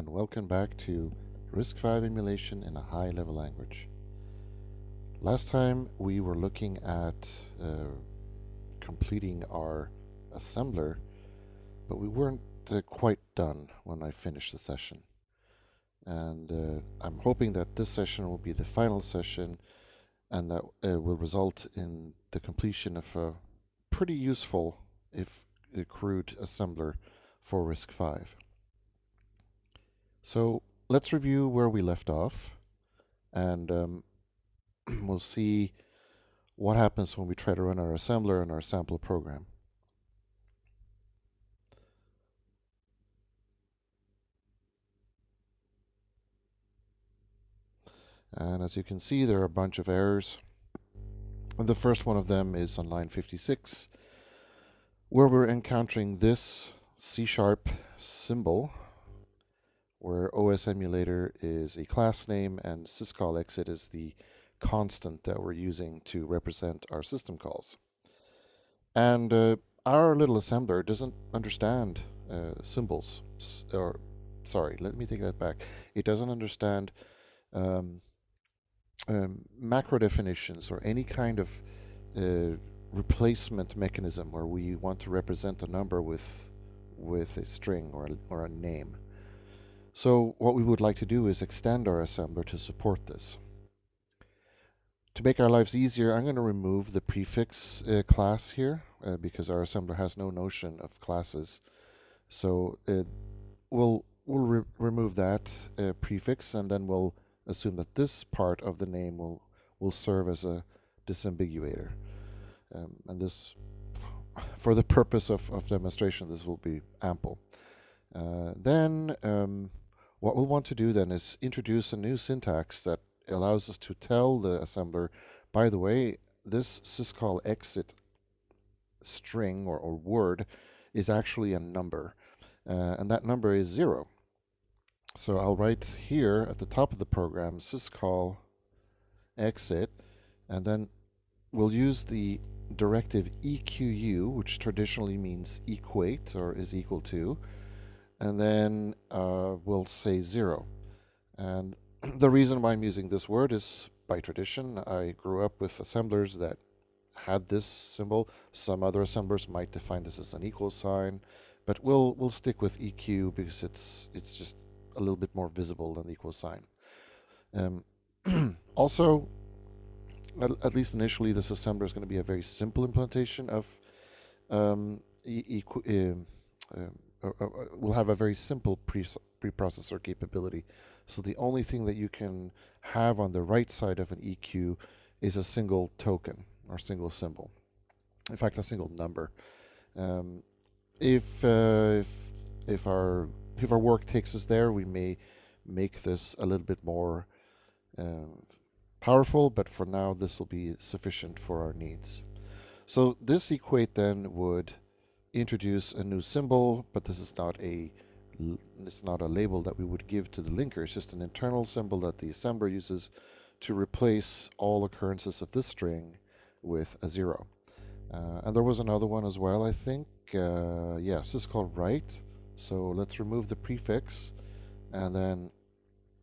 and welcome back to Risc-V emulation in a high-level language. Last time we were looking at completing our assembler, but we weren't quite done when I finished the session. And I'm hoping that this session will be the final session and that will result in the completion of a pretty useful, if crude, assembler for Risc-V. So let's review where we left off, and we'll see what happens when we try to run our assembler and our sample program. And as you can see, there are a bunch of errors. And the first one of them is on line 56, where we're encountering this C# symbol, where OS emulator is a class name and syscall exit is the constant that we're using to represent our system calls. And our little assembler doesn't understand symbols, or sorry, let me take that back. It doesn't understand um, macro definitions or any kind of replacement mechanism where we want to represent a number with a string or a name. So what we would like to do is extend our assembler to support this. To make our lives easier, I'm going to remove the prefix class here because our assembler has no notion of classes. So we'll remove that prefix, and then we'll assume that this part of the name will serve as a disambiguator. And this, for the purpose of demonstration, this will be ample. Then what we'll want to do then is introduce a new syntax that allows us to tell the assembler, by the way, this syscall exit string or word is actually a number, and that number is 0. So I'll write here at the top of the program syscall exit, and then we'll use the directive EQU, which traditionally means equate or is equal to, and then we'll say 0. And the reason why I'm using this word is by tradition. I grew up with assemblers that had this symbol. Some other assemblers might define this as an equal sign, but we'll stick with EQ because it's just a little bit more visible than the equal sign. Also, at least initially, this assembler is going to be a very simple implementation of we'll have a very simple preprocessor capability. So the only thing that you can have on the right side of an EQ is a single token or single symbol. In fact, a single number. Um, if, uh, if if our work takes us there, we may make this a little bit more powerful, but for now, this will be sufficient for our needs. So this equate then would introduce a new symbol, but this is not it's not a label that we would give to the linker. It's just an internal symbol that the assembler uses to replace all occurrences of this string with a 0. And there was another one as well, I think. Yes, this is called write. So let's remove the prefix and then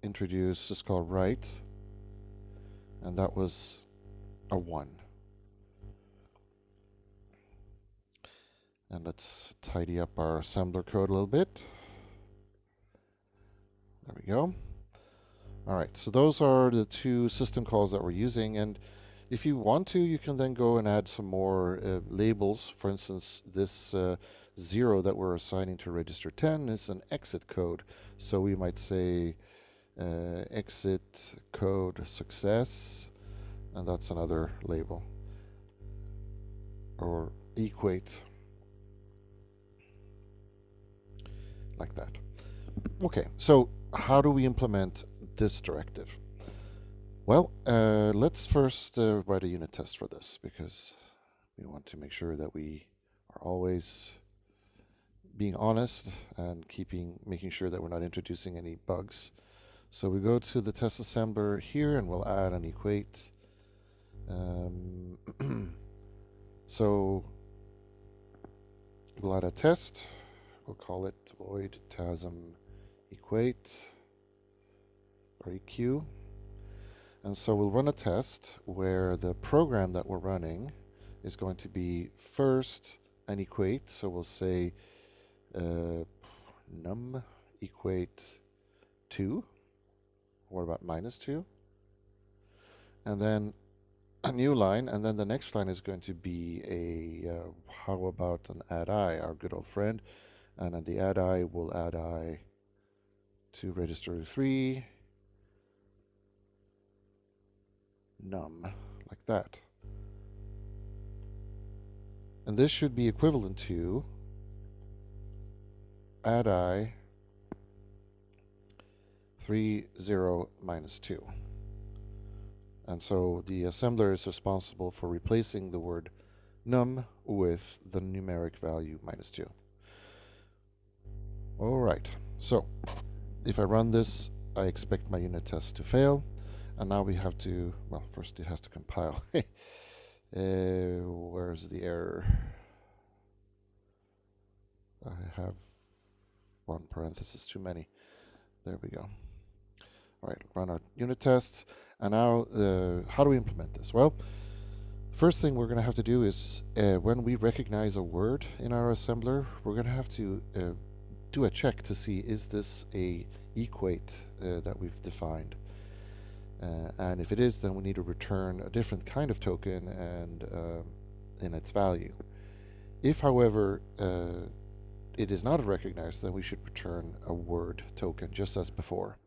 introduce this called write, and that was a 1. And let's tidy up our assembler code a little bit. There we go. All right, so those are the two system calls that we're using, and if you want to, you can then go and add some more labels. For instance, this 0 that we're assigning to register 10 is an exit code. So we might say exit code success, and that's another label. Or equate, like that. Okay, so how do we implement this directive? Well, let's first write a unit test for this, because we want to make sure that we are always being honest and making sure that we're not introducing any bugs. So we go to the test assembler here, and we'll add an equate. So we'll add a test. We'll call it void tasm equate or EQ. And so we'll run a test where the program that we're running is going to be first an equate. So we'll say num equate 2. What about minus 2? And then a new line, and then the next line is going to be how about an add I, our good old friend. And on the add I, we'll add I to register 3 num, like that. And this should be equivalent to add I 3 0 minus 2. And so the assembler is responsible for replacing the word num with the numeric value minus 2. All right, so if I run this, I expect my unit test to fail. And now we have to, well, first it has to compile. Where's the error? I have one parenthesis too many. There we go. All right, run our unit tests. And now, how do we implement this? Well, first thing we're going to have to do is when we recognize a word in our assembler, we're going to have to do a check to see, is this a equate that we've defined? And if it is, then we need to return a different kind of token and in its value. If, however, it is not recognized, then we should return a word token, just as before.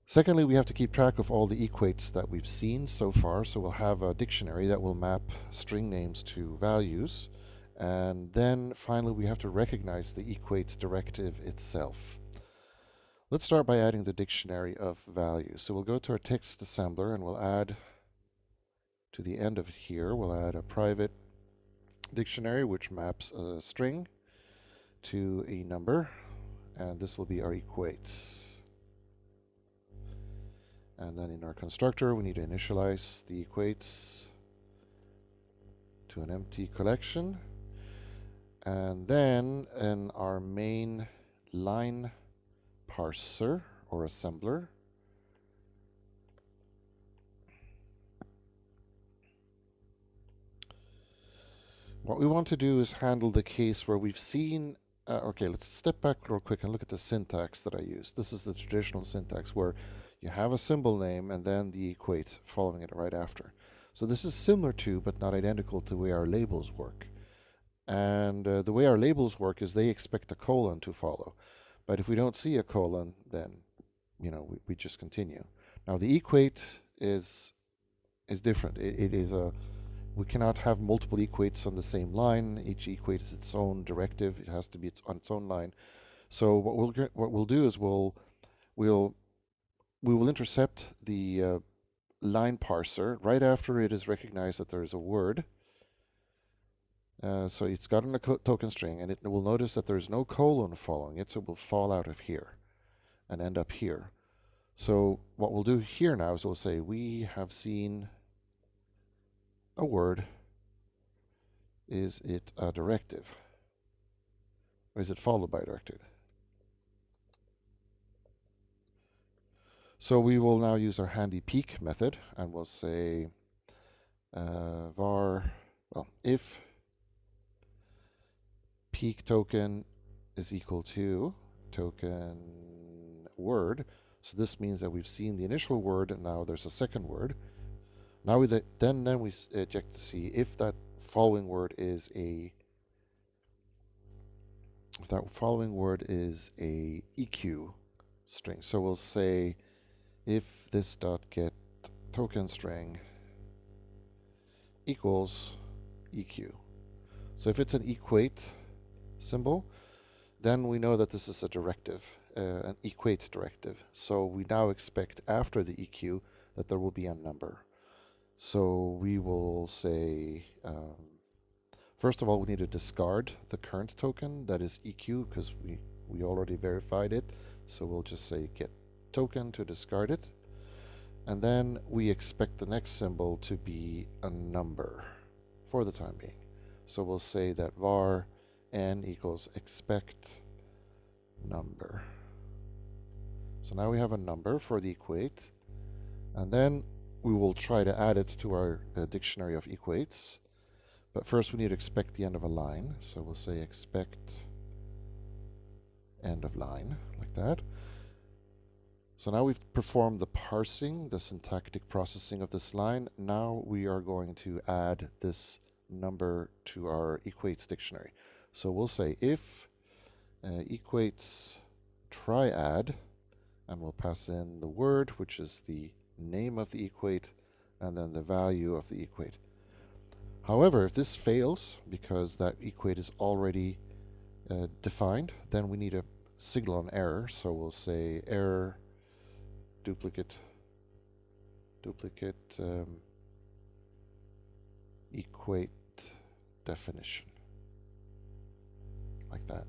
Secondly, we have to keep track of all the equates that we've seen so far, so we'll have a dictionary that will map string names to values. And then finally, we have to recognize the equates directive itself. Let's start by adding the dictionary of values. So we'll go to our text assembler and we'll add to the end of it here, we'll add a private dictionary which maps a string to a number, and this will be our equates. And then in our constructor, we need to initialize the equates to an empty collection. And then in our main line parser or assembler, what we want to do is handle the case where we've seen, okay, let's step back real quick and look at the syntax that I use. This is the traditional syntax where you have a symbol name and then the equate following it right after. So this is similar to, but not identical to, the way our labels work. And the way our labels work is they expect a colon to follow. But if we don't see a colon, then we just continue. Now the equate is different. It is a, we cannot have multiple equates on the same line. Each equate is its own directive. It has to be on its own line. So what we'll do is we will intercept the line parser right after it is recognized that there is a word. So it's gotten a token string, and it will notice that there's no colon following it, so it will fall out of here and end up here. So what we'll do here now is we'll say we have seen a word. Is it a directive? Or is it followed by a directive? So we will now use our handy peek method, and we'll say var, well, if peek token is equal to token word. So this means that we've seen the initial word, and now there's a second word. Now we then we check to see if that following word is a EQ string. So we'll say if this dot get token string equals EQ. So if it's an equate symbol, then we know that this is a directive, an equate directive. So we now expect after the EQ that there will be a number. So we will say, first of all, we need to discard the current token, that is EQ, because we already verified it. So we'll just say get token to discard it. And then we expect the next symbol to be a number for the time being. So we'll say that var n equals expect number. So now we have a number for the equate, and then we will try to add it to our dictionary of equates. But first we need to expect the end of a line. So we'll say expect end of line, like that. So now we've performed the parsing, the syntactic processing of this line. Now we are going to add this number to our equates dictionary. So we'll say if equates triad, and we'll pass in the word, which is the name of the equate, and then the value of the equate. However, if this fails, because that equate is already defined, then we need to signal an error. So we'll say error duplicate equate definition, like that.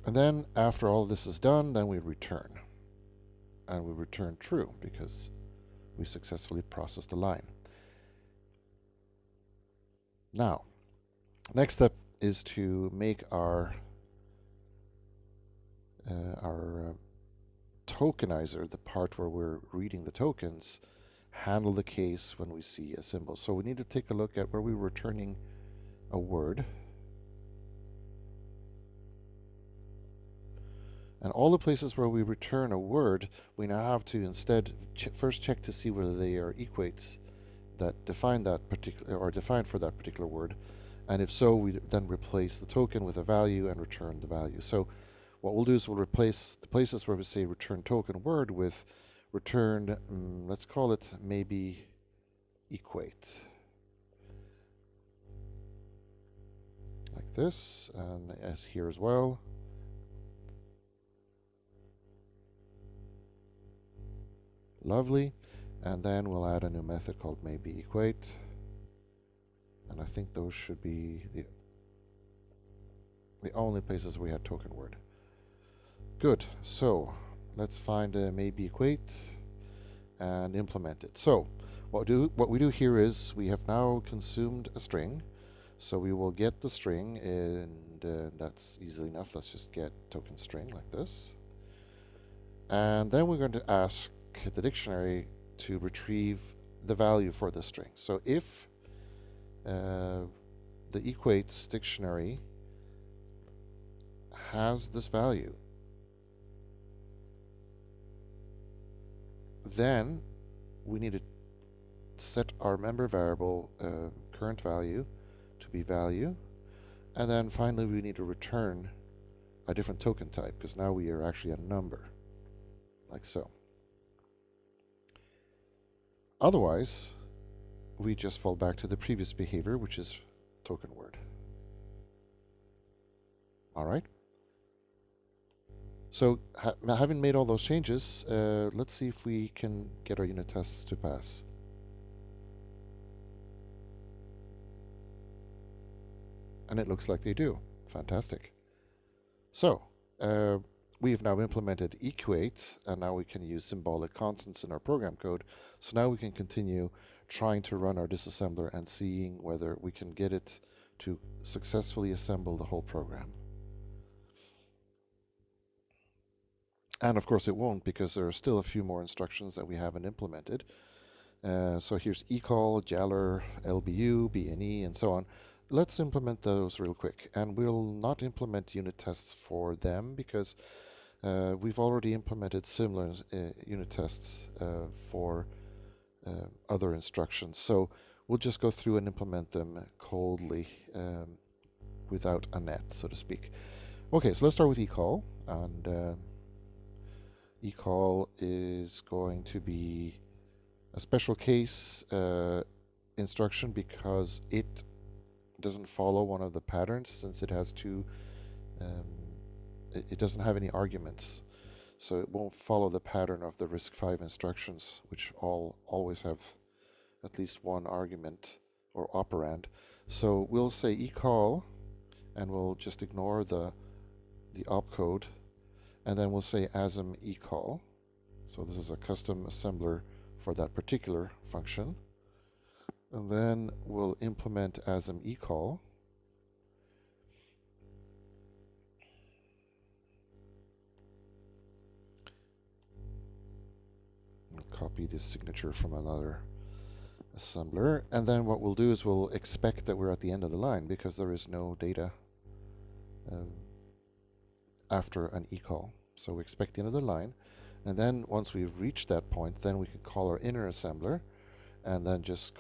And then after all this is done, then we return. And we return true because we successfully processed the line. Now, next step is to make our tokenizer, the part where we're reading the tokens, handle the case when we see a symbol. So we need to take a look at where we're returning a word. And all the places where we return a word, we now have to instead first check to see whether they are equates that define that particular, or defined for that particular word. And if so, we then replace the token with a value and return the value. So what we'll do is we'll replace the places where we say return token word with return, let's call it maybe equate. Like this, and as here as well. Lovely. And then we'll add a new method called maybe equate. And I think those should be the only places we had token word. Good. So let's find a maybe equate and implement it. So what we do here is we have now consumed a string. So we will get the string, and that's easy enough. Let's just get token string like this. And then we're going to ask the dictionary to retrieve the value for the string. So if the equates dictionary has this value, then we need to set our member variable current value to be value, and then finally we need to return a different token type, because now we are actually a number, like so. Otherwise, we just fall back to the previous behavior, which is token word. All right. So having made all those changes, let's see if we can get our unit tests to pass. And it looks like they do. Fantastic. So we've now implemented equate, and now we can use symbolic constants in our program code. So now we can continue trying to run our disassembler and seeing whether we can get it to successfully assemble the whole program. And of course it won't, because there are still a few more instructions that we haven't implemented. So here's ecall, jaller, lbu, bne, and so on. Let's implement those real quick. And we'll not implement unit tests for them because we've already implemented similar unit tests for other instructions. So we'll just go through and implement them coldly without a net, so to speak. Okay, so let's start with ecall. And ecall is going to be a special case instruction because it doesn't follow one of the patterns, since it has two, it doesn't have any arguments. So it won't follow the pattern of the Risc-V instructions, which always have at least one argument or operand. So we'll say ecall, and we'll just ignore the opcode, and then we'll say asm ecall. So this is a custom assembler for that particular function. And then we'll implement asm ecall. copy this signature from another assembler. And then what we'll do is we'll expect that we're at the end of the line because there is no data um, after an eCall. So we expect the end of the line. And then once we've reached that point, then we can call our inner assembler and then just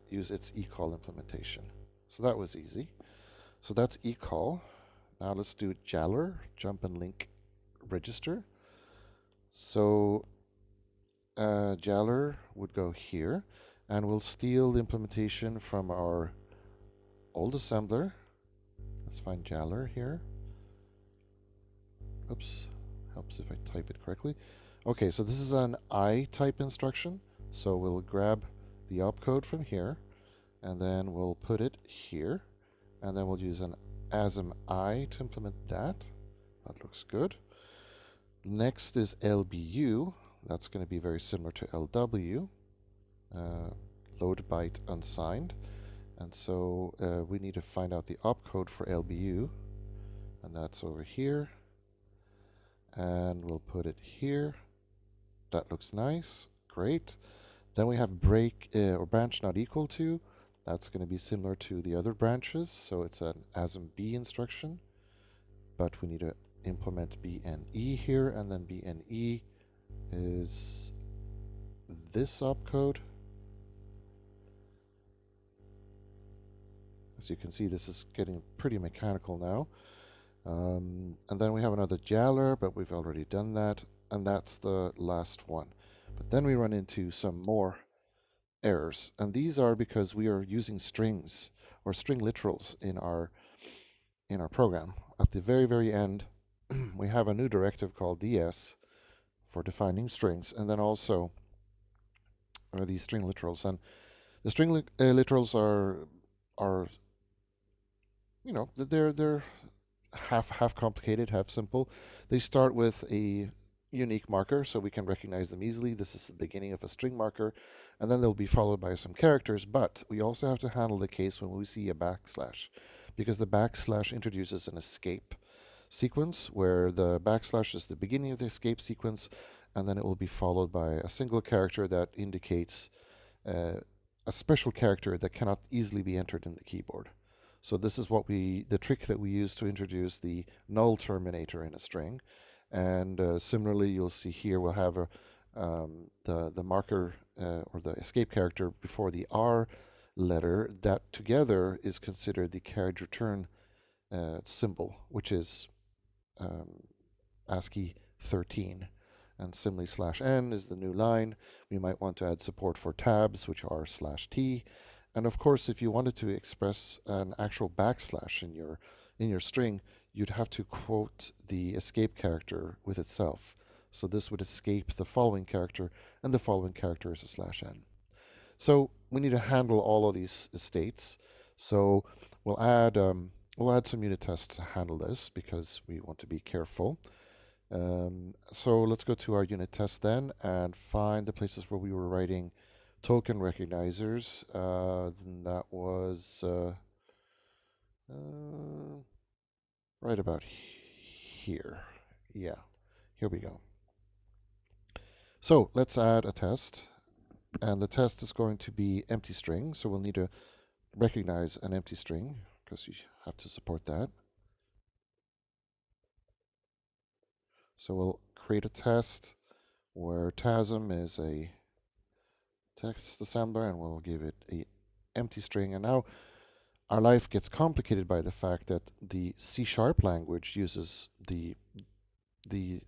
use its eCall implementation. So that was easy. So that's eCall. Now let's do Jaller, jump and link register. So Jaller would go here, and we'll steal the implementation from our old assembler. Let's find Jaller here. Oops, helps if I type it correctly. Okay, so this is an I type instruction. So we'll grab the opcode from here, and then we'll put it here, and then we'll use an ASM I to implement that. That looks good. Next is LBU. That's going to be very similar to LW. Load byte unsigned. And so we need to find out the opcode for LBU. And that's over here. And we'll put it here. That looks nice. Great. Then we have break or branch not equal to. That's going to be similar to the other branches. So it's an ASM B instruction. But we need to implement BNE here. And then BNE is this opcode. As you can see, this is getting pretty mechanical now. And then we have another Jaller, but we've already done that. And that's the last one. But then we run into some more errors. And these are because we are using strings or string literals in our program. At the very, very end, we have a new directive called ds for defining strings, and then also these string literals. And the string literals are they're half complicated, half simple. They start with a unique marker, so we can recognize them easily. This is the beginning of a string marker, and then they'll be followed by some characters. But we also have to handle the case when we see a backslash, because the backslash introduces an escape sequence where the backslash is the beginning of the escape sequence, and then it will be followed by a single character that indicates uh, a special character that cannot easily be entered in the keyboard. So this is the trick that we use to introduce the null terminator in a string. And similarly, you'll see here we'll have the marker or the escape character before the R letter that together is considered the carriage return symbol, which is ASCII 13. And similarly, /n is the new line. We might want to add support for tabs, which are /t. And of course, if you wanted to express an actual backslash in your string, you'd have to quote the escape character with itself. So this would escape the following character, and the following character is a /n. So we need to handle all of these states. So we'll add some unit tests to handle this because we want to be careful. So let's go to our unit test then and find the places where we were writing token recognizers. That was right about here. Yeah, here we go. So let's add a test. And the test is going to be empty string. So we'll need to recognize an empty string because you have to support that. So we'll create a test where TASM is a text assembler, and we'll give it a empty string. And now our life gets complicated by the fact that the C# language uses the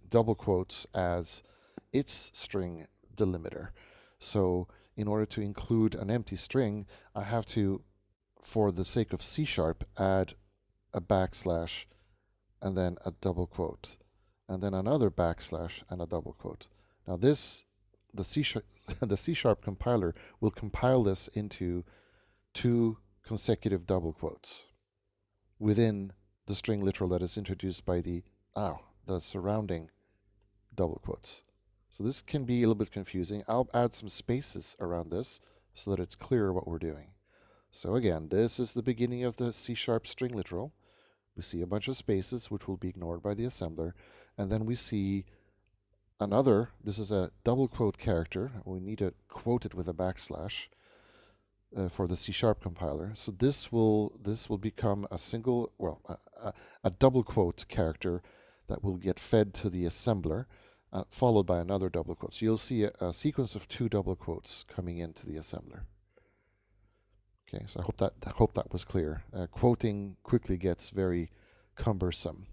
double quotes as its string delimiter. So in order to include an empty string, I have to, for the sake of C#, add a backslash and then a double quote, and then another backslash and a double quote. Now the C# the C# compiler will compile this into 2 consecutive double quotes within the string literal that is introduced by the surrounding double quotes. So this can be a little bit confusing. I'll add some spaces around this so that it's clear what we're doing. So again, this is the beginning of the C# string literal. We see a bunch of spaces which will be ignored by the assembler, and then we see this is a double quote character. We need to quote it with a backslash for the C# compiler. So this will become a single, well, a double quote character that will get fed to the assembler, followed by another double quote. So you'll see a sequence of two double quotes coming into the assembler. Okay, so I hope that was clear. Quoting quickly gets very cumbersome,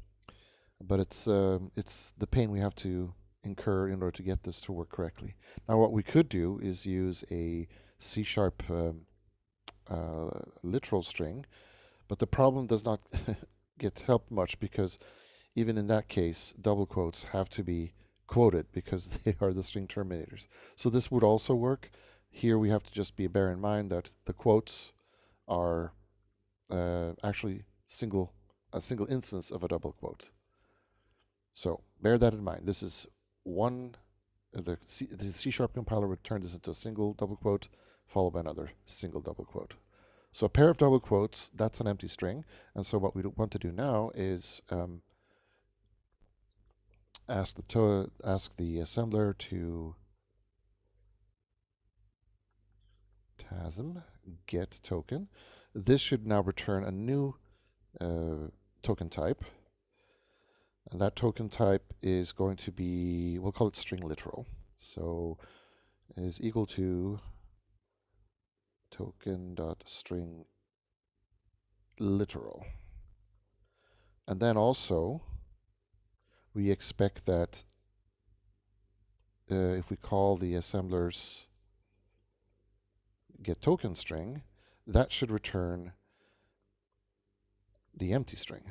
but it's the pain we have to incur in order to get this to work correctly. Now, what we could do is use a C# literal string, but the problem does not get helped much because even in that case, double quotes have to be quoted because they are the string terminators. So this would also work. Here we have to just bear in mind that the quotes are actually a single instance of a double quote. So bear that in mind. This is one, the C# compiler would turn this into a single double quote followed by another single double quote. So a pair of double quotes, that's an empty string. And so what we want to do now is ask the assembler to TASM get token. This should now return a new token type. And that token type is going to be, we'll call it string literal. So it is equal to token.string literal. And then also, we expect that if we call the assembler's get token string, that should return the empty string.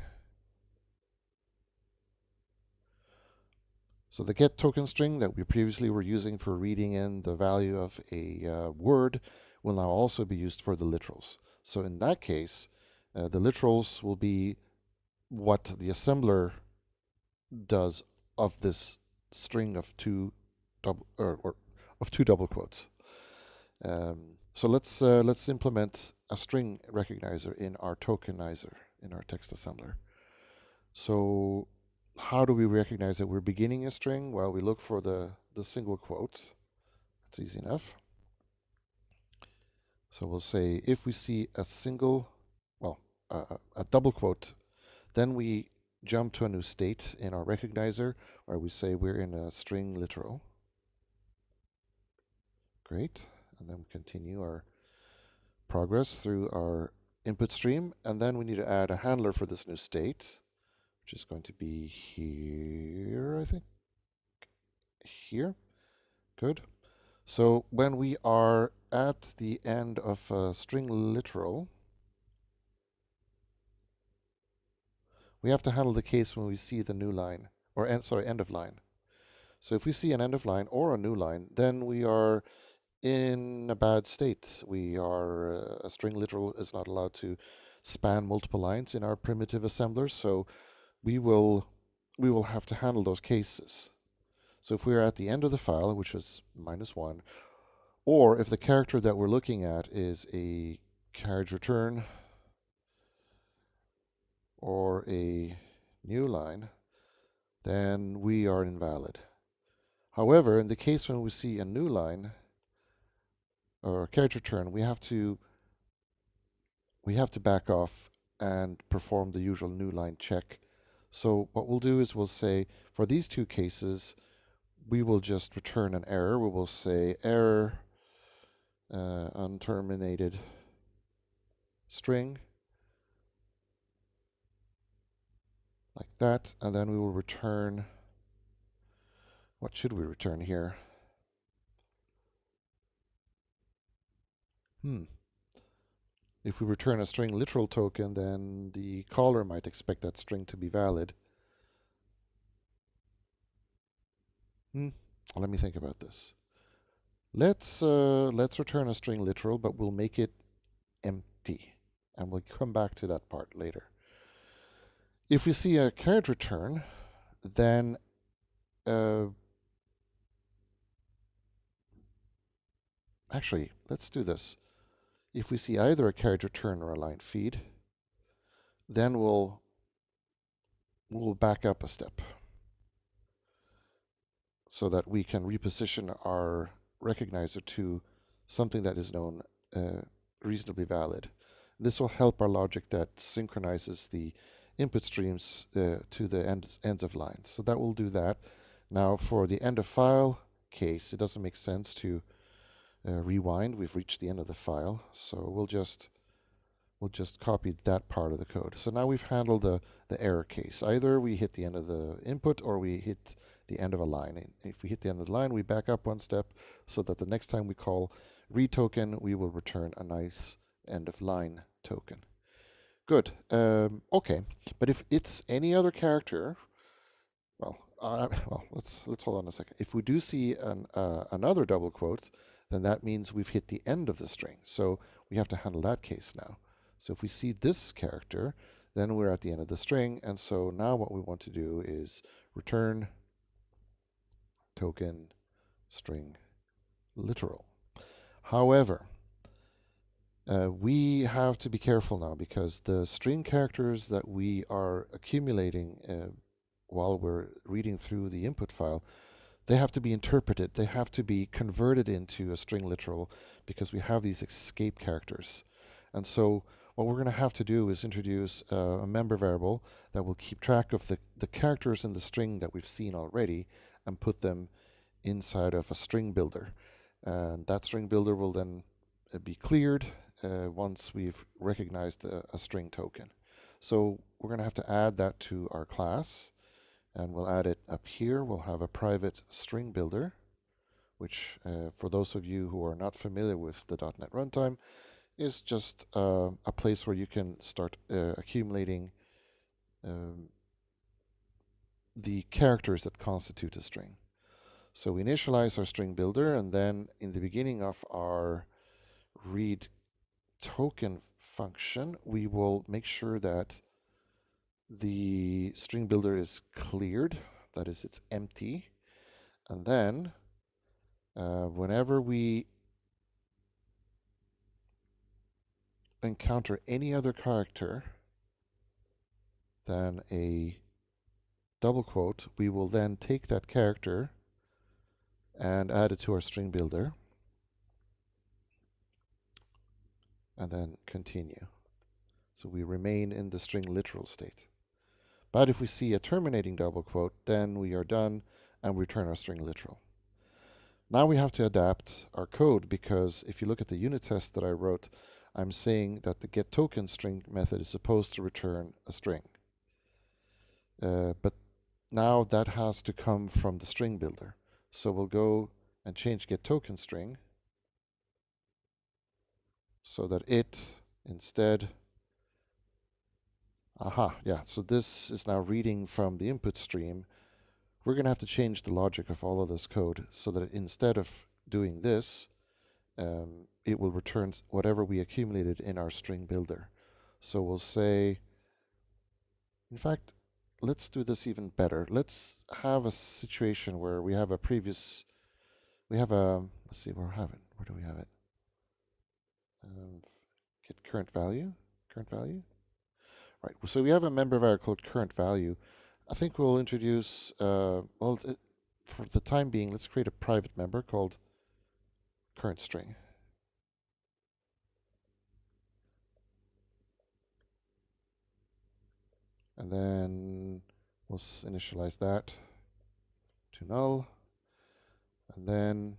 So the get token string that we previously were using for reading in the value of a word will now also be used for the literals. So in that case, the literals will be what the assembler does of this string of two double quotes. So let's implement a string recognizer in our tokenizer in our text assembler. So how do we recognize that we're beginning a string? Well, we look for the single quote. That's easy enough. So we'll say if we see a single, well, a double quote, then we jump to a new state in our recognizer where we say we're in a string literal. Great. And then we continue our progress through our input stream. And then we need to add a handler for this new state, which is going to be here, I think. Here. Good. So when we are at the end of a string literal, we have to handle the case when we see the new line, or end of line. So if we see an end of line or a new line, then we are in a bad state. We are a string literal is not allowed to span multiple lines in our primitive assemblers, so we will have to handle those cases. So if we're at the end of the file, which is -1, or if the character that we're looking at is a carriage return or a new line, then we are invalid. However, in the case when we see a new line or a carriage return, we have to back off and perform the usual new line check. So what we'll do is we'll say for these two cases, we will just return an error. We will say error unterminated string like that, and then we will return, what should we return here? If we return a string literal token, then the caller might expect that string to be valid. Let me think about this. Let's return a string literal, but we'll make it empty, and we'll come back to that part later. If we see a carriage return, then actually, let's do this. If we see either a carriage return or a line feed, then we'll back up a step. so that we can reposition our recognizer to something that is known reasonably valid. This will help our logic that synchronizes the input streams to the ends of lines. So that will do that. Now for the end of file case, it doesn't make sense to rewind. We've reached the end of the file, so we'll just copy that part of the code. So now we've handled the error case. Either we hit the end of the input or we hit the end of a line. And if we hit the end of the line, we back up one step so that the next time we call read token, we will return a nice end of line token. Good. Okay, but if it's any other character, well, let's hold on a second. If we do see another double quote, then that means we've hit the end of the string. So we have to handle that case now. So if we see this character, then we're at the end of the string. And so now what we want to do is return token string literal. However, we have to be careful now because the string characters that we are accumulating while we're reading through the input file, they have to be interpreted. They have to be converted into a string literal because we have these escape characters. And so what we're going to have to do is introduce a member variable that will keep track of the characters in the string that we've seen already and put them inside of a string builder. And that string builder will then be cleared once we've recognized a string token. So we're going to have to add that to our class, and we'll add it up here. We'll have a private string builder, which for those of you who are not familiar with the .NET runtime, is just a place where you can start accumulating the characters that constitute a string. So we initialize our string builder, and then in the beginning of our read token function, we will make sure that the string builder is cleared, that is, it's empty. And then whenever we encounter any other character than a double quote, we will then take that character and add it to our string builder, and then continue. So we remain in the string literal state. But if we see a terminating double quote, then we are done and we return our string literal. Now we have to adapt our code because if you look at the unit test that I wrote, I'm saying that the getTokenString method is supposed to return a string. But now that has to come from the string builder. So we'll go and change getTokenString so that it instead, so this is now reading from the input stream. We're going to have to change the logic of all of this code so that instead of doing this, it will return whatever we accumulated in our string builder. So we'll say, in fact, let's do this even better. Let's have a situation where we have let's see, where do we have it? Get current value. Right, so we have a member variable called current value. I think we'll introduce, for the time being, let's create a private member called current string. And then we'll initialize that to null. And then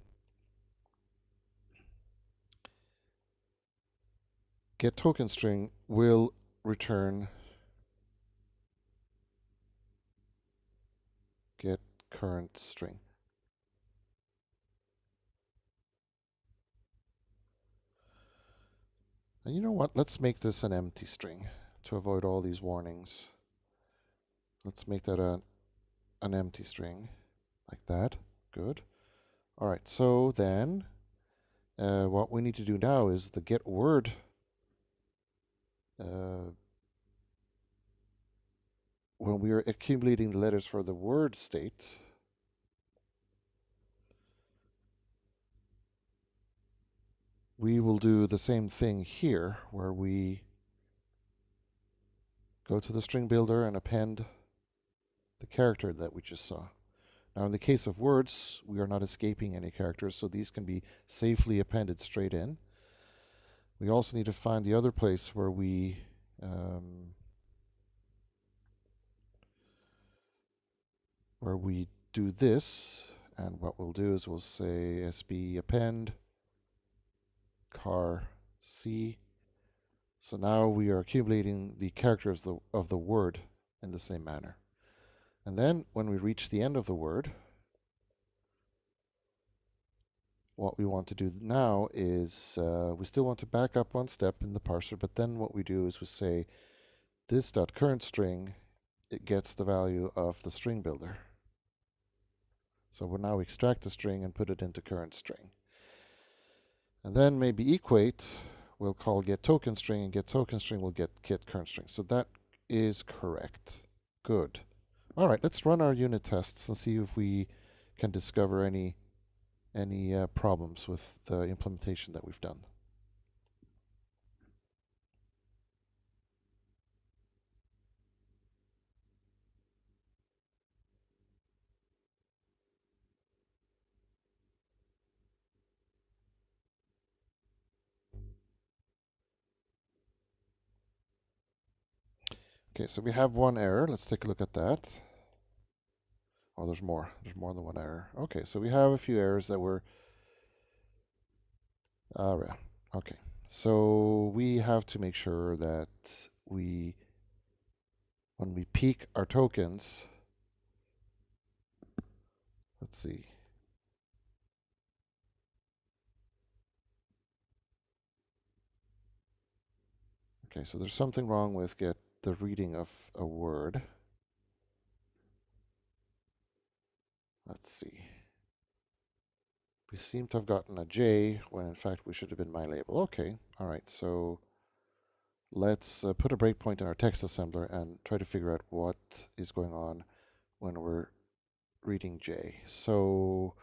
getTokenString will return getCurrentString. And you know what? Let's make this an empty string to avoid all these warnings. Let's make that an empty string like that. Good. All right, so then what we need to do now is the getWord when we are accumulating the letters for the word state, we will do the same thing here, where we go to the string builder and append the character that we just saw. Now, in the case of words, we are not escaping any characters, so these can be safely appended straight in. We also need to find the other place um, where we do this. And what we'll do is we'll say SB append car C. So now we are accumulating the characters of the word in the same manner. And then when we reach the end of the word, what we want to do now is we still want to back up one step in the parser, but then what we do is we say this.currentString, it gets the value of the string builder. So we'll now extract the string and put it into current string. And then maybe equate, we'll call getTokenString, and getTokenString will get currentString. So that is correct. Good. All right, let's run our unit tests and see if we can discover any problems with the implementation that we've done. Okay, so we have one error. Let's take a look at that. Oh, there's more. There's more than one error. Okay, so we have a few errors that were... All right. Okay, so we have to make sure that when we peak our tokens, let's see. Okay, so there's something wrong with get the reading of a word. Let's see. We seem to have gotten a J when in fact we should have been my label. Okay, all right, so let's put a breakpoint in our text assembler and try to figure out what is going on when we're reading J. So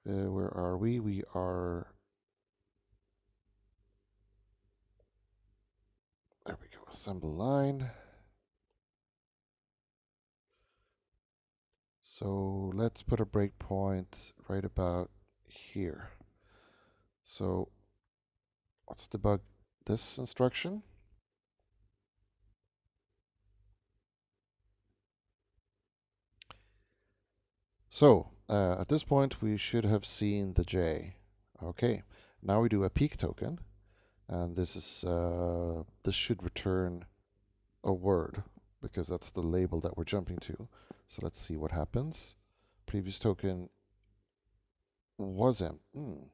where are we? We are, there we go, assemble line. So let's put a breakpoint right about here. So let's debug this instruction. So at this point, we should have seen the J. Okay, now we do a peak token, and this should return a word because that's the label that we're jumping to. So let's see what happens. Previous token was empty.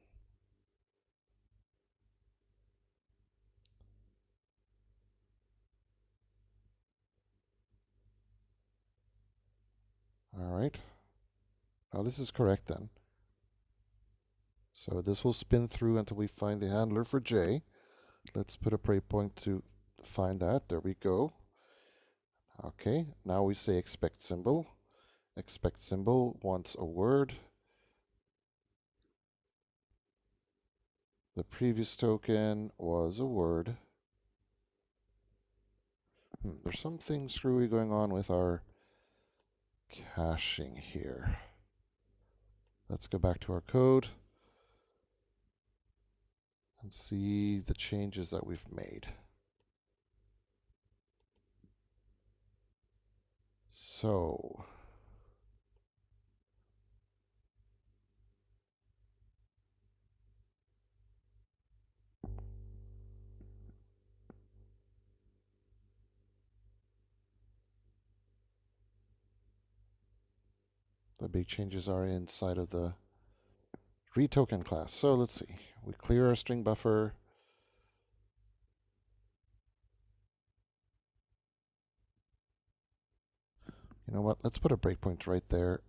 All right. Now this is correct then. So this will spin through until we find the handler for J. Let's put a breakpoint to find that. There we go. Okay, now we say expect symbol. Expect symbol wants a word. The previous token was a word. There's something screwy going on with our caching here. Let's go back to our code and see the changes that we've made. So the big changes are inside of the read token class. So let's see. We clear our string buffer. You know what? Let's put a breakpoint right there.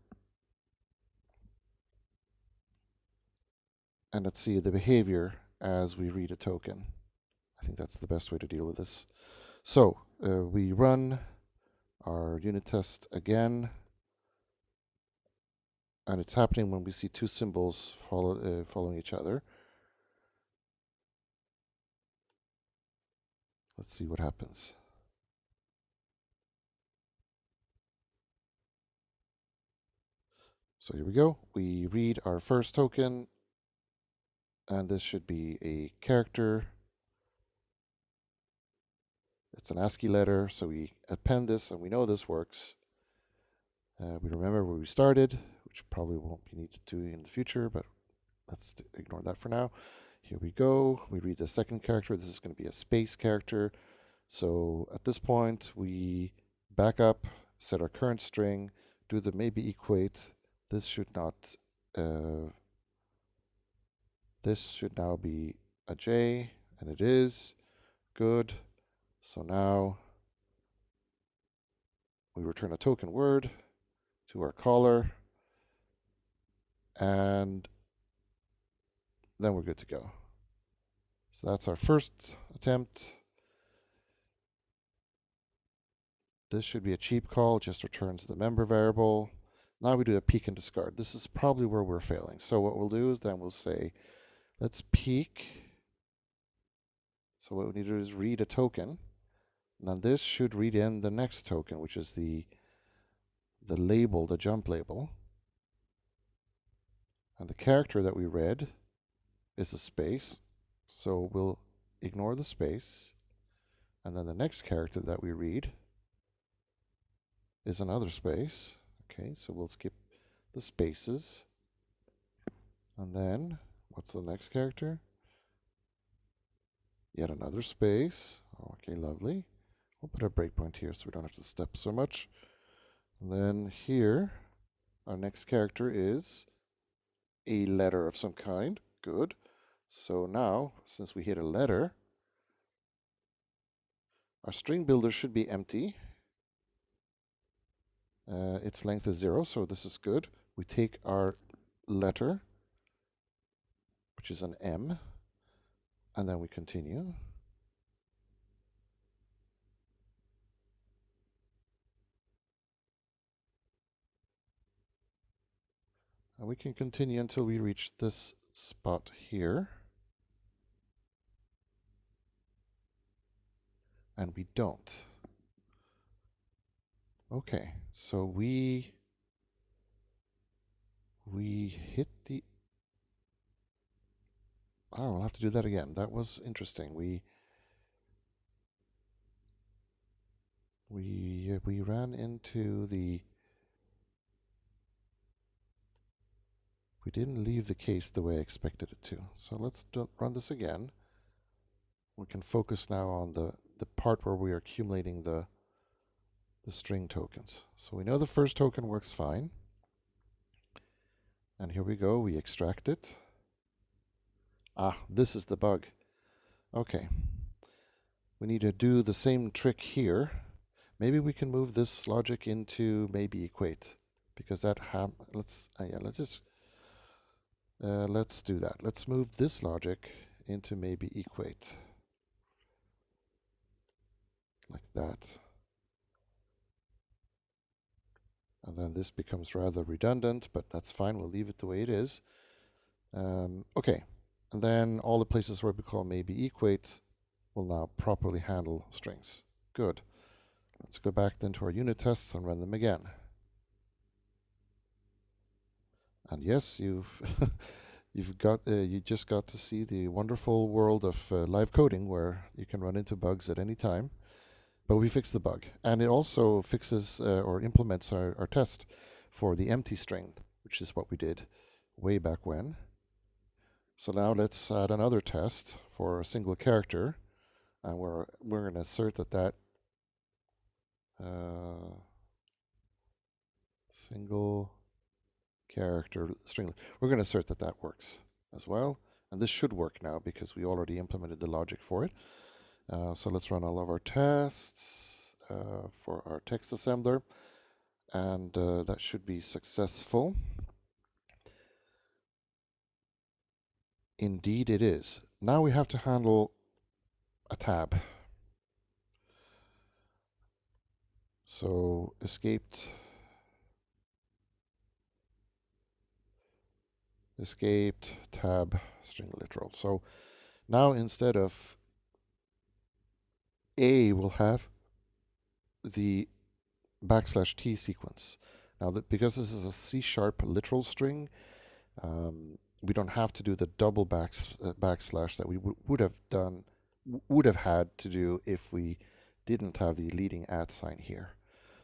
And let's see the behavior as we read a token. I think that's the best way to deal with this. So we run our unit test again. And it's happening when we see two symbols following each other. Let's see what happens. So here we go. We read our first token, and this should be a character. It's an ASCII letter, so we append this, and we know this works. We remember where we started, which probably won't be needed to in the future, but let's ignore that for now. Here we go. We read the second character. This is going to be a space character. So at this point, we back up, set our current string, do the maybe equate. This should not, this should now be a J, and it is. Good. So now we return a token word to our caller, and then we're good to go. So that's our first attempt. This should be a cheap call, just returns the member variable. Now we do a peek and discard. This is probably where we're failing. So what we'll do is then we'll say, let's peek. So what we need to do is read a token. Now this should read in the next token, which is the label, the jump label. And the character that we read is a space. So we'll ignore the space. And then the next character that we read is another space. Okay, so we'll skip the spaces. And then, what's the next character? Yet another space. Okay, lovely. We'll put a breakpoint here so we don't have to step so much. And then here, our next character is a letter of some kind. Good. So now, since we hit a letter, our string builder should be empty. Its length is 0, so this is good. We take our letter, which is an M, and then we continue. And we can continue until we reach this spot here. And we don't. Okay, so we hit the... Oh, we'll have to do that again. That was interesting. We ran into the... We didn't leave the case the way I expected it to. So let's run this again. We can focus now on the part where we are accumulating the string tokens. So we know the first token works fine. And here we go. We extract it. Ah, this is the bug. Okay. We need to do the same trick here. Maybe we can move this logic into maybe equate, because that let's do that. Let's move this logic into maybe equate, like that. And then this becomes rather redundant, but that's fine. We'll leave it the way it is. Okay, and then all the places where we call maybe equate will now properly handle strings. Good. Let's go back then to our unit tests and run them again. And yes, you just got to see the wonderful world of live coding, where you can run into bugs at any time. But we fixed the bug, and it also fixes or implements our test for the empty string, which is what we did way back when. So now let's add another test for a single character, and we're going to assert that single character string. We're going to assert that works as well. And this should work now because we already implemented the logic for it. So let's run all of our tests for our text assembler. And that should be successful. Indeed it is. Now we have to handle a tab. So escaped tab string literal. So now instead of A, we'll have the \t sequence. Now, because this is a C-sharp literal string, we don't have to do the double backslash that we would have done, would have had to do if we didn't have the leading @ sign here.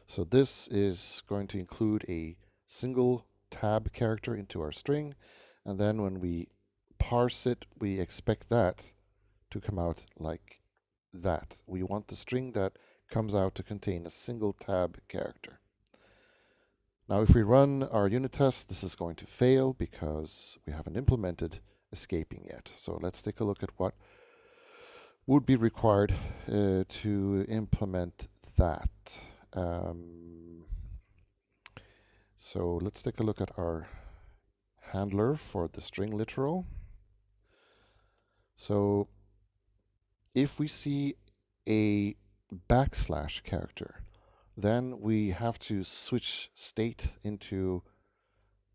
So this is going to include a single tab character into our string, and then when we parse it, we expect that to come out like that. We want the string that comes out to contain a single tab character. Now, if we run our unit test, this is going to fail because we haven't implemented escaping yet. So let's take a look at what would be required to implement that. So let's take a look at our handler for the string literal. So if we see a backslash character, then we have to switch state into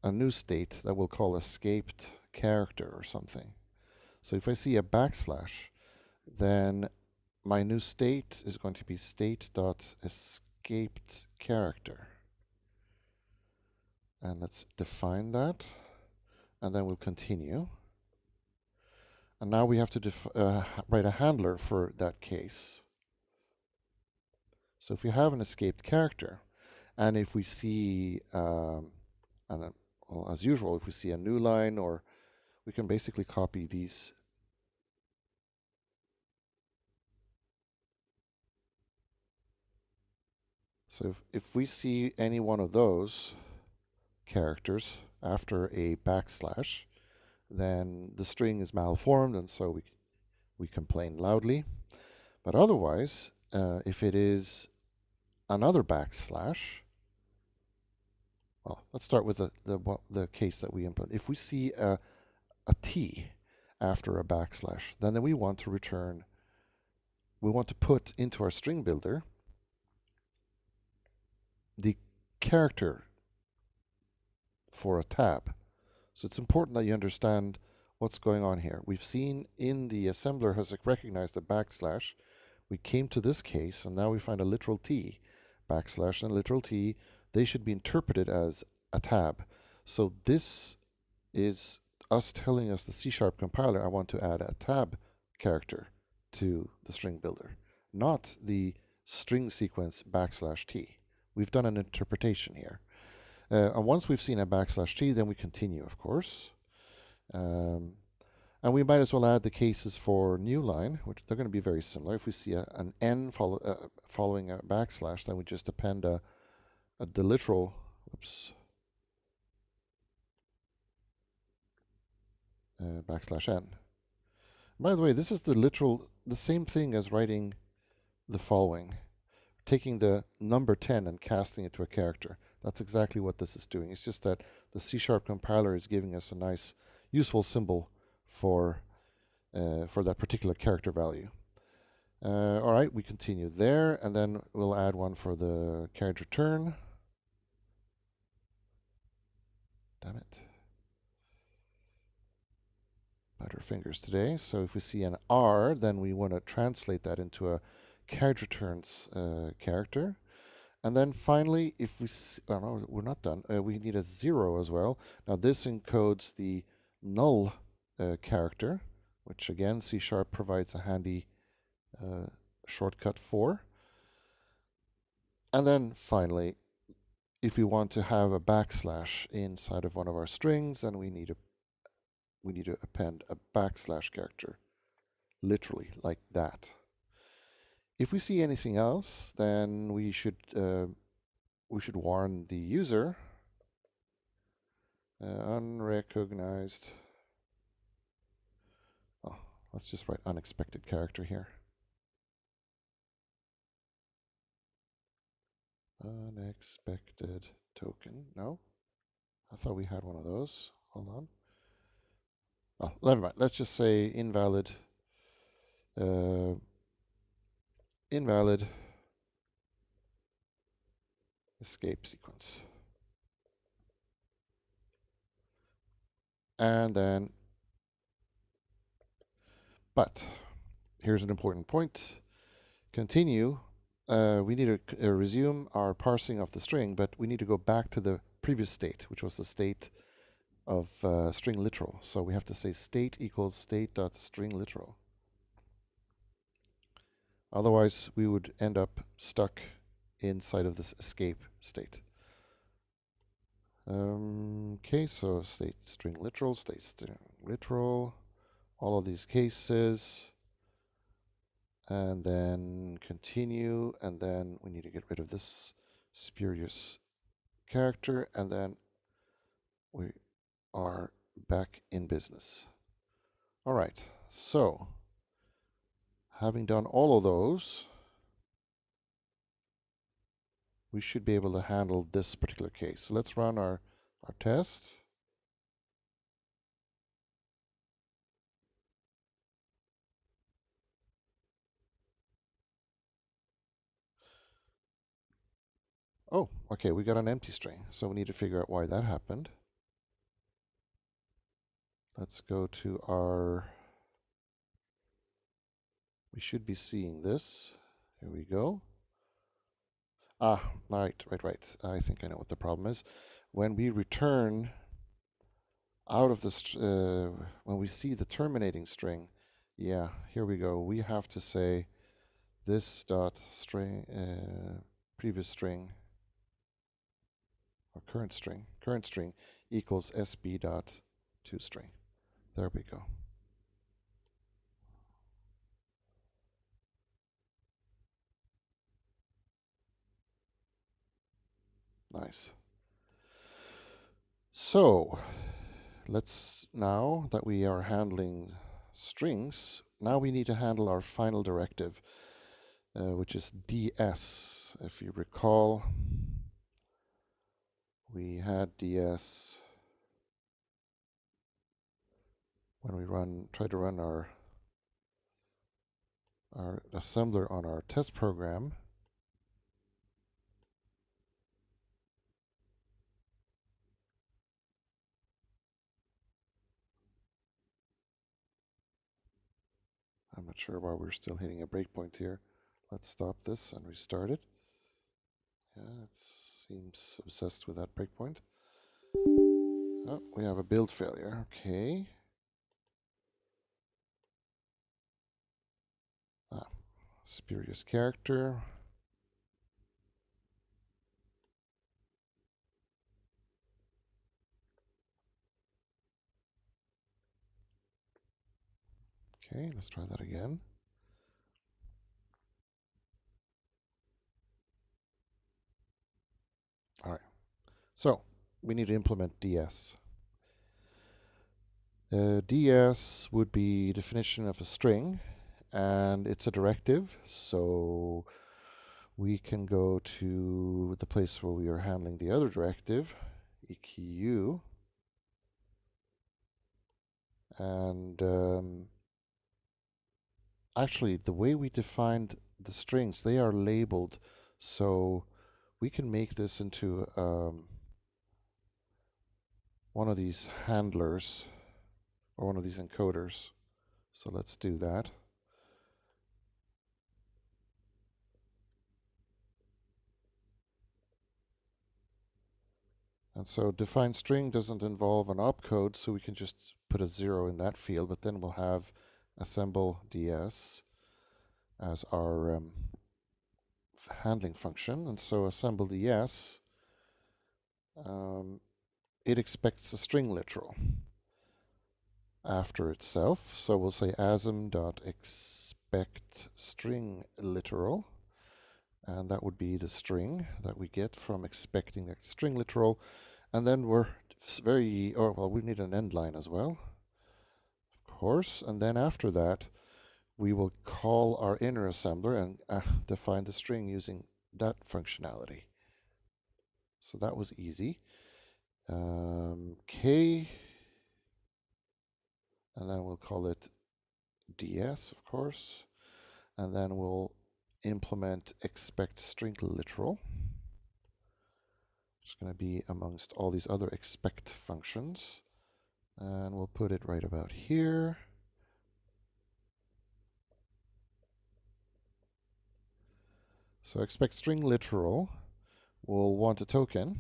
a new state that we'll call escaped character or something. So if I see a backslash, then my new state is going to be state.escaped character. And let's define that. And then we'll continue. And now we have to write a handler for that case. So if we have an escaped character, and if we see, well, as usual, if we see a new line, or we can basically copy these. So if we see any one of those characters after a backslash, then the string is malformed, and so we complain loudly. But otherwise, if it is another backslash, well, let's start with the case that we input. If we see a T after a backslash, then we want to return, we want to put into our string builder the character for a tab. So it's important that you understand what's going on here. We've seen in the assembler has recognized a backslash. We came to this case, and now we find a literal T. Backslash and literal T, they should be interpreted as a tab. So this is us telling us the C-sharp compiler, I want to add a tab character to the string builder, not the string sequence backslash T. We've done an interpretation here. And once we've seen a backslash T, then we continue, of course. And we might as well add the cases for new line, which they're going to be very similar. If we see an N following a backslash, then we just append the literal, backslash N. By the way, this is the same thing as writing the following, taking the number 10 and casting it to a character. That's exactly what this is doing. It's just that the C-sharp compiler is giving us a nice, useful symbol for that particular character value. All right, we continue there, and then we'll add one for the carriage return. Damn it. Butterfingers today. So if we see an R, then we want to translate that into a carriage returns character. And then finally, if we see, oh no, we're not done. We need a 0 as well. Now this encodes the null character, which again C# provides a handy shortcut for. And then finally, if we want to have a backslash inside of one of our strings, then we need to append a backslash character, literally like that. If we see anything else, then we should warn the user. Unrecognized. Oh, let's just write unexpected character here. Unexpected token. No, I thought we had one of those. Hold on. Oh, never mind. Let's just say invalid. Invalid escape sequence. And then, but here's an important point. Continue we need to resume our parsing of the string, but we need to go back to the previous state, which was the state of string literal. So we have to say state equals state.string literal. Otherwise, we would end up stuck inside of this escape state. Okay, so state string literal, state string literal, all of these cases, and then continue, and then we need to get rid of this spurious character, and then we are back in business. All right, so having done all of those, we should be able to handle this particular case. So let's run our test. Oh, okay, we got an empty string, so we need to figure out why that happened. Let's go to our, we should be seeing this. Here we go. Ah, right. I think I know what the problem is. When we return out of this, when we see the terminating string, yeah, here we go. We have to say this dot string, previous string, or current string equals sb dot toString. There we go. Nice. So let's, now that we are handling strings, now we need to handle our final directive, which is ds. If you recall, we had ds when we try to run our assembler on our test program. I'm not sure why we're still hitting a breakpoint here. Let's stop this and restart it. Yeah, it seems obsessed with that breakpoint. Oh, we have a build failure. Okay. Ah, spurious character. Okay, let's try that again. All right. So we need to implement ds. ds would be definition of a string, and it's a directive. So we can go to the place where we are handling the other directive, eq, and actually the way we defined the strings, they are labeled, so we can make this into one of these handlers or one of these encoders. So let's do that. And so define string doesn't involve an opcode, so we can just put a 0 in that field, but then we'll have assemble ds as our handling function. And so assemble ds, it expects a string literal after itself. So we'll say asm.expect string literal, and that would be the string that we get from expecting that string literal. And then we're we need an end line as well, of course. And then after that, we will call our inner assembler and define the string using that functionality. So that was easy. K, and then we'll call it ds, of course. And then we'll implement expect string literal. It's going to be amongst all these other expect functions. And we'll put it right about here. So expect string literal. We'll want a token.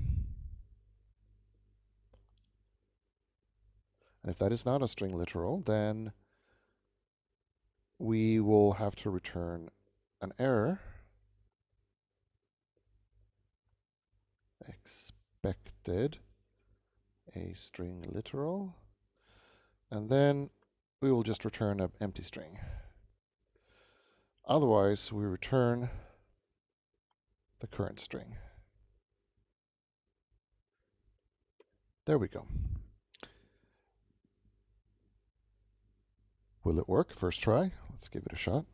And if that is not a string literal, then we will have to return an error. Expected a string literal. And then we will just return an empty string. Otherwise, we return the current string. There we go. Will it work? First try. Let's give it a shot.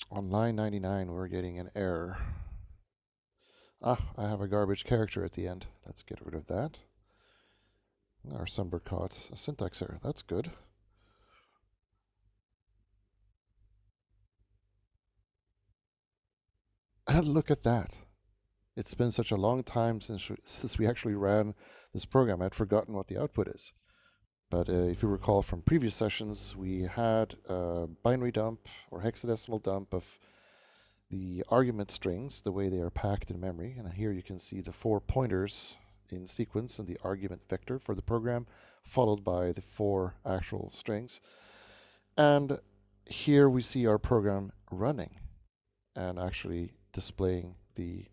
On line 99, we're getting an error. I have a garbage character at the end. Let's get rid of that. Our assembler caught a syntax error. That's good. And look at that. It's been such a long time since we actually ran this program. I'd forgotten what the output is. But if you recall from previous sessions, we had a binary dump or hexadecimal dump of the argument strings, the way they are packed in memory. And here you can see the 4 pointers in sequence and the argument vector for the program, followed by the 4 actual strings. And here we see our program running and actually displaying the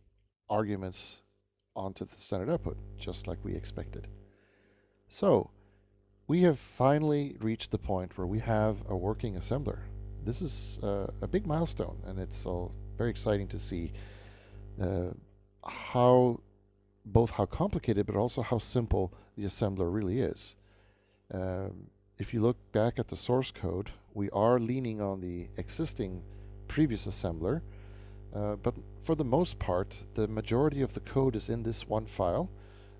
arguments onto the standard output, just like we expected. So we have finally reached the point where we have a working assembler. This is a big milestone, and it's very exciting to see how both how complicated but also how simple the assembler really is. If you look back at the source code, we are leaning on the existing previous assembler, but for the most part, the majority of the code is in this one file,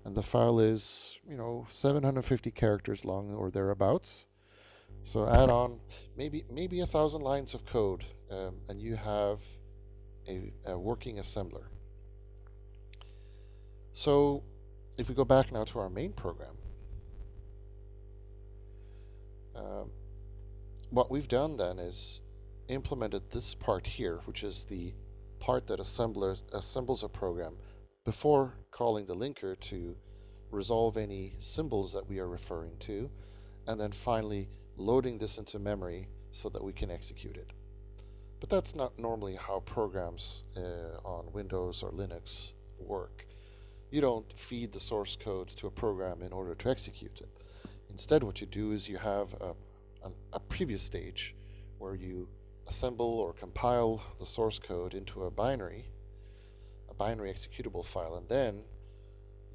and the file is, 750 characters long or thereabouts. So add on maybe 1,000 lines of code, and you have a working assembler. So if we go back now to our main program, what we've done then is implemented this part here, which is the part that assembles a program before calling the linker to resolve any symbols that we are referring to, and then finally loading this into memory so that we can execute it. But that's not normally how programs on Windows or Linux work. You don't feed the source code to a program in order to execute it. Instead, what you do is you have a previous stage where you assemble or compile the source code into a binary executable file, and then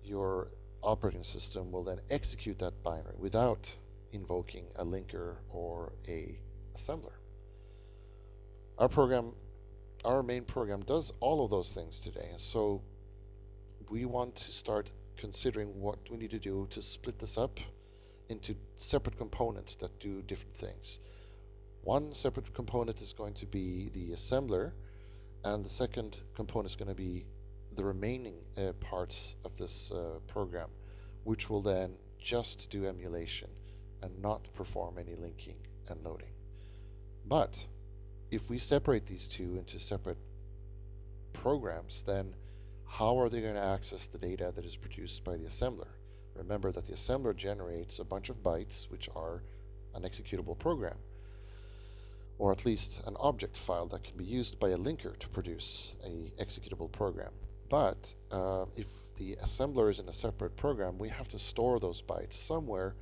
your operating system will then execute that binary without invoking a linker or a assembler. Our main program does all of those things today, so we want to start considering what we need to do to split this up into separate components that do different things. One separate component is going to be the assembler, and the second component is going to be the remaining parts of this program, which will then just do emulation and not perform any linking and loading. But if we separate these two into separate programs, then how are they going to access the data that is produced by the assembler? Remember that the assembler generates a bunch of bytes, which are an executable program, or at least an object file that can be used by a linker to produce an executable program. But if the assembler is in a separate program, we have to store those bytes somewhere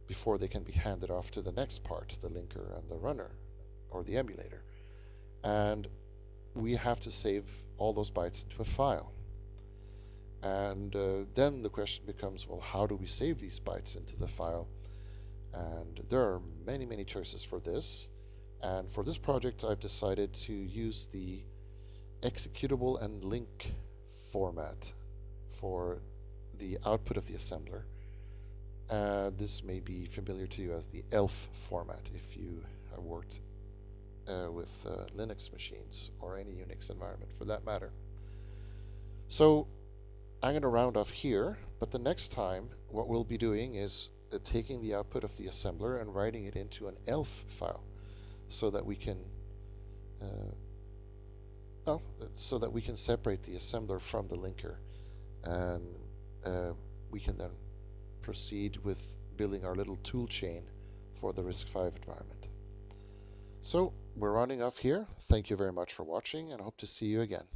before they can be handed off to the next part, the linker and the runner, or the emulator. And we have to save all those bytes into a file. And then the question becomes, well, how do we save these bytes into the file? And there are many choices for this. And for this project, I've decided to use the executable and link format for the output of the assembler. This may be familiar to you as the ELF format if you have worked with Linux machines or any Unix environment for that matter. So I'm going to round off here, but the next time what we'll be doing is taking the output of the assembler and writing it into an ELF file so that we can uh, well, so that we can separate the assembler from the linker, and uh, we can then proceed with building our little tool chain for the Risc-V environment. So we're rounding off here. Thank you very much for watching, and I hope to see you again.